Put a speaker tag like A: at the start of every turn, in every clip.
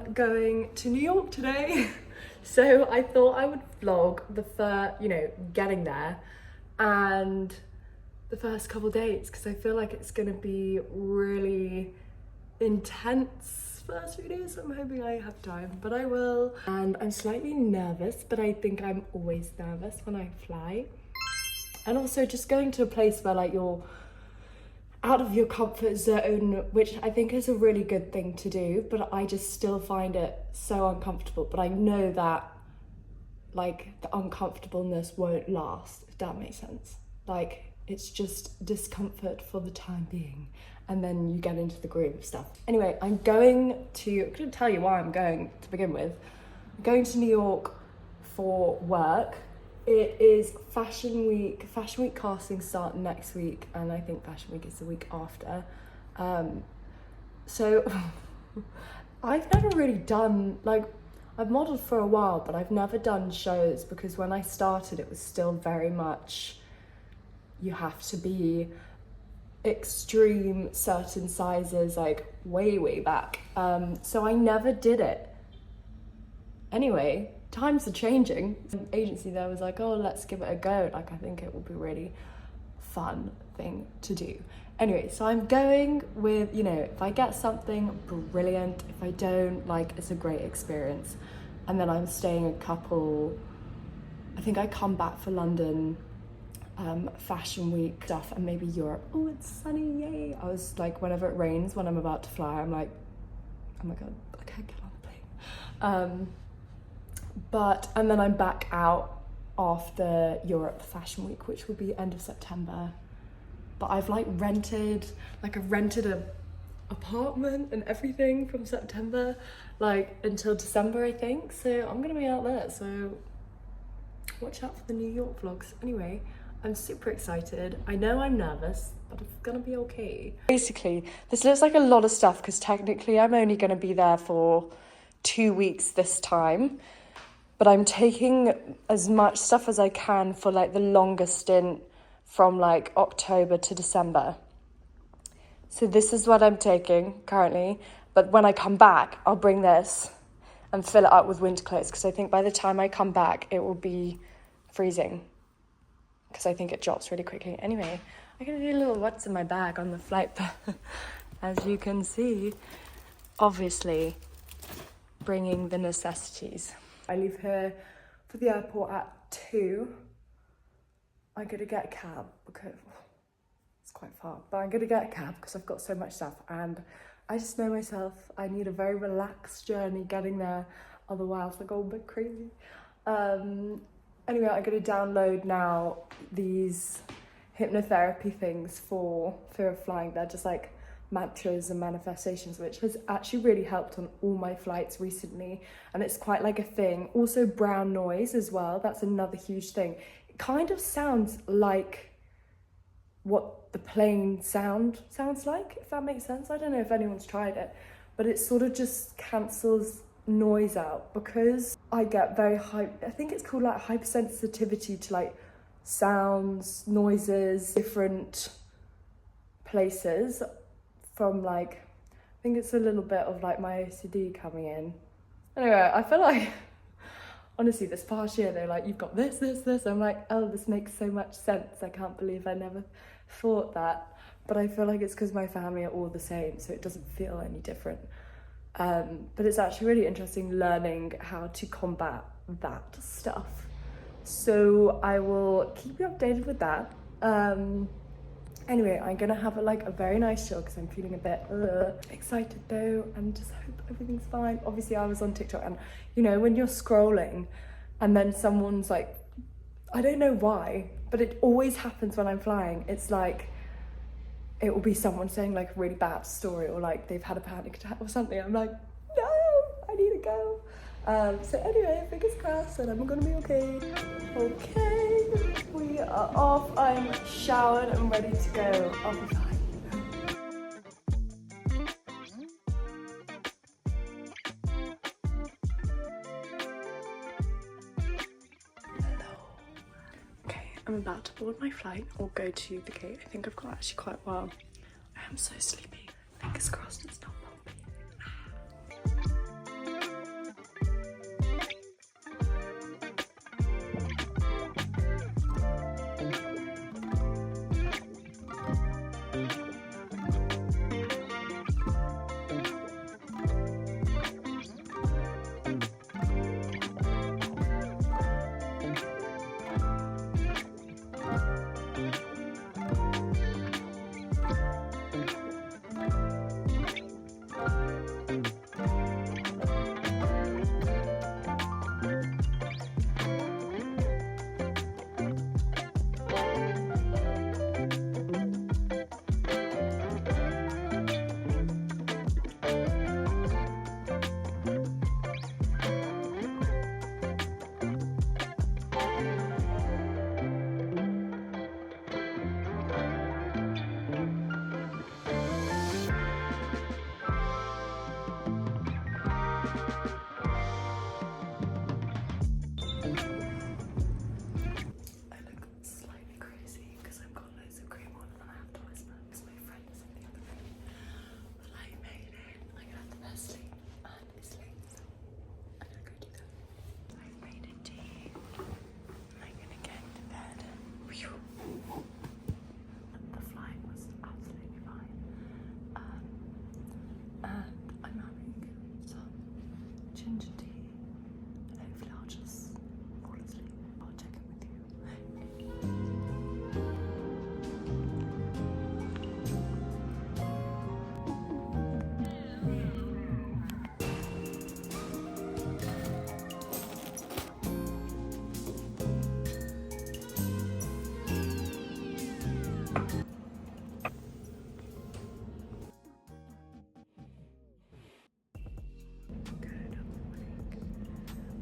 A: am going to New York today. So I thought I would vlog the first, getting there and the first couple days, because I feel like it's gonna be really intense first few days. So I'm hoping I have time, but I will. And I'm slightly nervous, but I think I'm always nervous when I fly. And also just going to a place where like you're out of your comfort zone, which I think is a really good thing to do, but I just still find it so uncomfortable. But I know that like the uncomfortableness won't last, if that makes sense. Like it's just discomfort for the time being, and then you get into the groove of stuff. Anyway, I'm gonna tell you why I'm going to begin with. I'm going to New York for work. It is Fashion Week. Fashion Week castings start next week, and I think Fashion Week is the week after. So I've never really done, like, I've modelled for a while, but I've never done shows, because when I started it was still very much, you have to be extreme certain sizes, like way back. So I never did it. Anyway, times are changing. The agency there was like, oh, let's give it a go. Like, I think it will be really fun thing to do. Anyway, so I'm going with, if I get something, brilliant. If I don't, like, it's a great experience. And then I'm staying a couple, I think I come back for London, Fashion Week stuff, and maybe Europe. Oh, it's sunny, yay. I was like, whenever it rains, when I'm about to fly, I'm like, oh my God, I can't get on the plane. And then I'm back out after Europe Fashion Week, which will be end of September. But I've rented a apartment and everything from September, like until December, I think. So I'm gonna be out there, so watch out for the New York vlogs. Anyway, I'm super excited. I know I'm nervous, but it's gonna be okay. Basically, this looks like a lot of stuff, because technically I'm only gonna be there for 2 weeks this time. But I'm taking as much stuff as I can for like the longest stint, from like October to December. So this is what I'm taking currently. But when I come back, I'll bring this and fill it up with winter clothes, because I think by the time I come back, it will be freezing, because I think it drops really quickly. Anyway, I'm gonna do a little what's in my bag on the flight. As you can see, obviously bringing the necessities. I leave here for the airport at 2. I'm gonna get a cab because it's quite far, but I'm gonna get a cab because I've got so much stuff, and I just know myself, I need a very relaxed journey getting there, otherwise I go a bit crazy. Anyway, I'm gonna download now these hypnotherapy things for fear of flying. They're just like mantras and manifestations, which has actually really helped on all my flights recently, and it's quite like a thing. Also brown noise as well, that's another huge thing. It kind of sounds like what the plane sounds like, if that makes sense. I don't know if anyone's tried it, but it sort of just cancels noise out, because I get very I think it's called like hypersensitivity to like sounds, noises, different places, from like, I think it's a little bit of like my OCD coming in. Anyway, I feel like, honestly, this past year, they're like, you've got this. I'm like, oh, this makes so much sense. I can't believe I never thought that. But I feel like it's because my family are all the same, so it doesn't feel any different. But it's actually really interesting learning how to combat that stuff. So I will keep you updated with that. Anyway, I'm gonna have a very nice chill, because I'm feeling a bit excited though, and just hope everything's fine. Obviously, I was on TikTok, and when you're scrolling and then someone's like, I don't know why, but it always happens when I'm flying. It's like, it will be someone saying like a really bad story, or like they've had a panic attack or something. I'm like, no, I need to go. So anyway, fingers crossed that I'm gonna be okay. Okay, we are off. I'm showered and ready to go. I'll be fine. Hello. Okay, I'm about to board my flight or go to the gate. I think I've got actually quite a while. I am so sleepy. Fingers crossed it's not bumpy.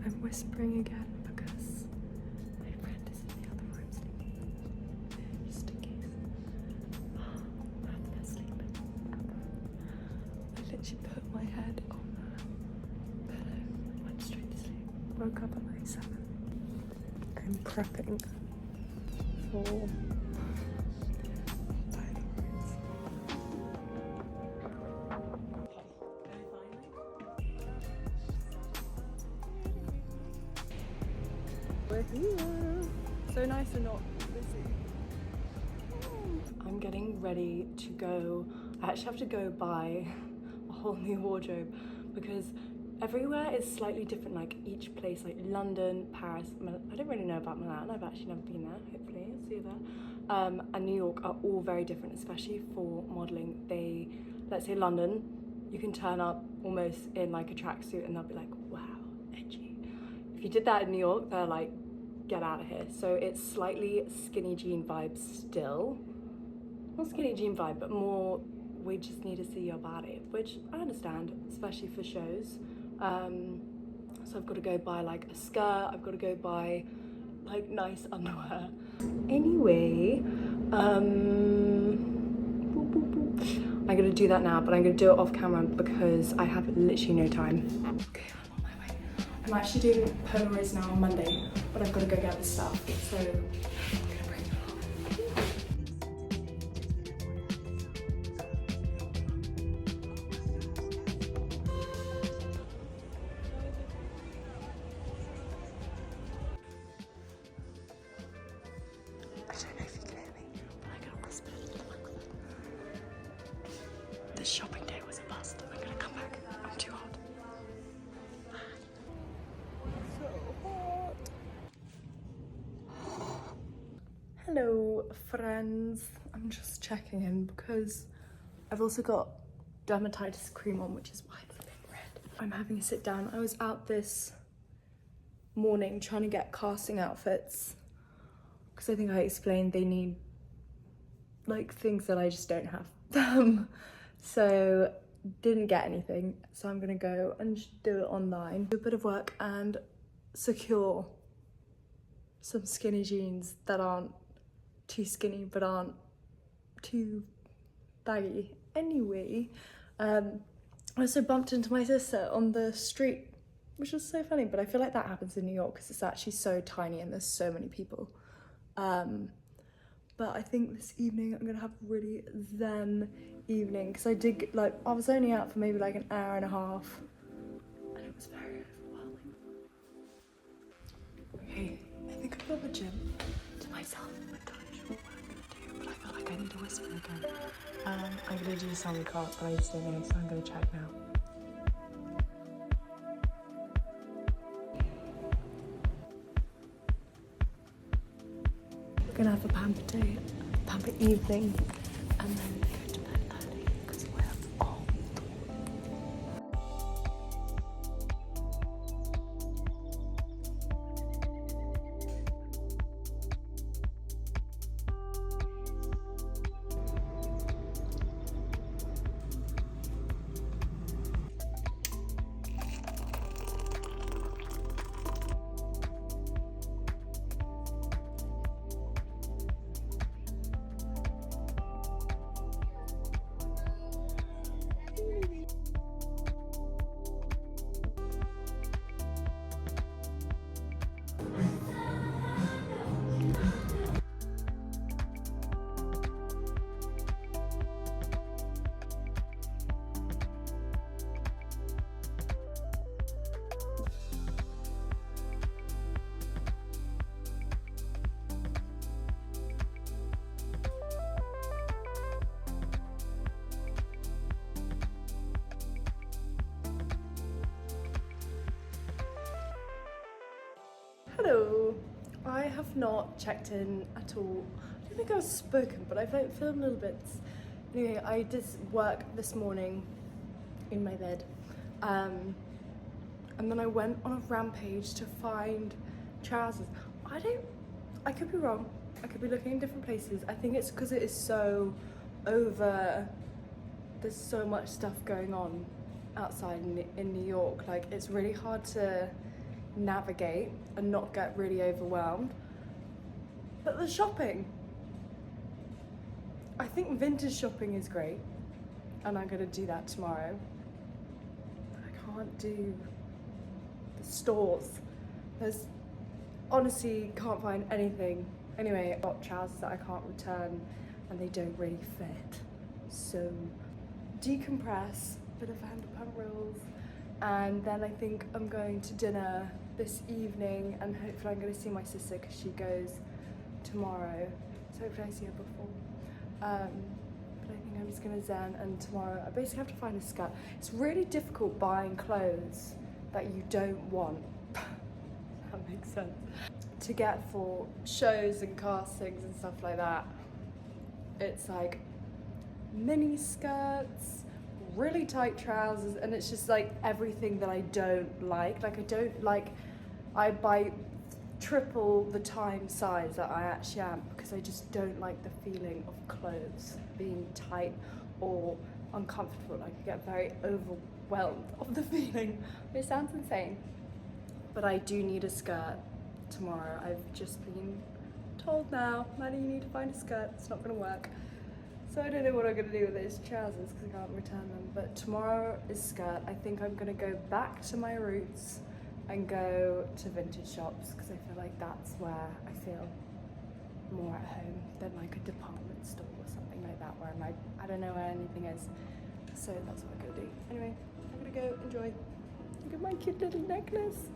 A: I'm whispering again because my friend is in the other room sleeping. Just in case. I have the best sleep ever. I literally put my head on the pillow, went straight to sleep. Woke up at like 7. I'm prepping for we're here. So nice and not busy. I'm getting ready to go. I actually have to go buy a whole new wardrobe because everywhere is slightly different. Like each place, like London, Paris, I don't really know about Milan. I've actually never been there. Hopefully I'll see you there. And New York are all very different, especially for modeling. Let's say London, you can turn up almost in like a tracksuit and they'll be like, wow, edgy. If you did that in New York, they're like, get out of here. So it's slightly skinny jean vibe still. Not skinny jean vibe, but more, we just need to see your body, which I understand, especially for shows. So I've got to go buy like a skirt, I've got to go buy like nice underwear. Anyway, I'm gonna do that now, but I'm gonna do it off camera because I have literally no time. Okay, I'm on my way. I'm actually doing Polaroids now on Monday, but I've got to go get the stuff, so I'm gonna bring it along. I don't know if you can hear me, but I'm gonna whisper into the microphone. This shopping day was a bust. I'm gonna come back. I'm too hot. Hello friends, I'm just checking in because I've also got dermatitis cream on, which is why it's a bit red. I'm having a sit down. I was out this morning trying to get casting outfits because I think I explained they need like things that I just don't have. So didn't get anything, so I'm gonna go and just do it online, do a bit of work and secure some skinny jeans that aren't too skinny but aren't too baggy. Anyway, I also bumped into my sister on the street, which was so funny, but I feel like that happens in New York because it's actually so tiny and there's so many people. But I think this evening I'm gonna have a really zen evening because I was only out for maybe like an hour and a half and it was very overwhelming. Okay, I think I've got the gym to myself. I'm not sure what I'm gonna do, but I feel like I need to whisper again. I'm gonna do some cards, but I just don't know, so I'm gonna check now. We're gonna have a pamper day, pamper evening, and then go to bed early because we're old. Hello. I have not checked in at all. I don't think I've spoken, but I've filmed little bits. Anyway, I did work this morning in my bed. And then I went on a rampage to find trousers. I could be wrong. I could be looking in different places. I think it's because it is so over, there's so much stuff going on outside in New York. Like, it's really hard to navigate and not get really overwhelmed. But the shopping, I think vintage shopping is great, and I'm gonna do that tomorrow. But I can't do the stores. There's honestly can't find anything. Anyway, I've got trousers that I can't return and they don't really fit. So decompress, bit of Vanderpump Rules, and then I think I'm going to dinner this evening, and hopefully I'm going to see my sister because she goes tomorrow. So hopefully I see her before. But I think I'm just going to zen, and tomorrow I basically have to find a skirt. It's really difficult buying clothes that you don't want. That makes sense. To get for shows and castings and stuff like that, it's like mini skirts, really tight trousers, and it's just like everything that I don't like. I buy triple the time size that I actually am because I just don't like the feeling of clothes being tight or uncomfortable. Like I get very overwhelmed of the feeling. It sounds insane. But I do need a skirt tomorrow. I've just been told now, Maddie, you need to find a skirt. It's not gonna work. So I don't know what I'm gonna do with those trousers because I can't return them. But tomorrow is skirt. I think I'm gonna go back to my roots and go to vintage shops because I feel like that's where I feel more at home than like a department store or something like that where I'm like, I don't know where anything is. So that's what I'm gonna do. Anyway, I'm gonna go enjoy. Look at my cute little necklace.